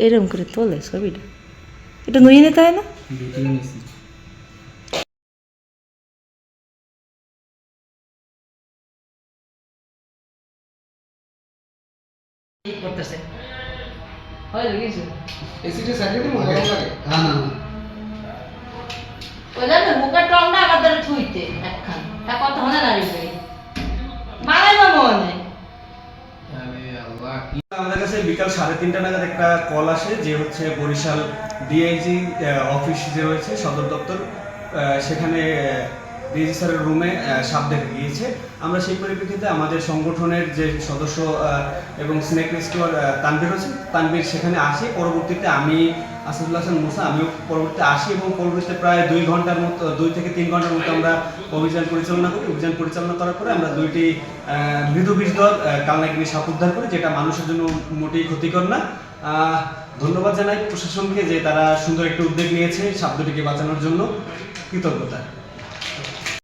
এরকম করে তোলে ছবিটা, এটা নুয়ে নিতে হয় না? করতেছে হয় কিছু এসিটা সাইডে দিমু গরম লাগে না না না ওই জানো মুখের টংটা আমাদের ছুঁইতে একখান তা কত হনে দাঁড়িয়ে মারাই বা মনে। আমাদের কাছে বিকাল 3:30 নাগাদ একটা কল আসে যে হচ্ছে বরিশাল ডিআইজি অফিস যে রয়েছে সদর দপ্তর, সেখানে ডিআইজি স্যারের রুমে সাপ দেখা গিয়েছে। আমরা সেই পরিপ্রেক্ষিতে আমাদের সংগঠনের যে সদস্য এবং স্নেক রেস্কিউয়ার তানভীর হচ্ছে, তানভীর সেখানে আসি। পরবর্তীতে আমি আসাদুল্লাহ হাসান মুসা আমিও পরবর্তীতে আসি এবং পরবর্তীতে প্রায় 2 ঘন্টার মতো 2 থেকে 3 ঘন্টার মতো আমরা অভিযান পরিচালনা করি। অভিযান পরিচালনা করার পরে আমরা 2টি মৃদু বিষধর কালনাগিনী সাপ উদ্ধার করি, যেটা মানুষের জন্য মোটেই ক্ষতিকর না। ধন্যবাদ জানাই প্রশাসনকে যে তারা সুন্দর একটা উদ্যোগ নিয়েছে সাপ দুটিকে বাঁচানোর জন্য। কৃতজ্ঞতা।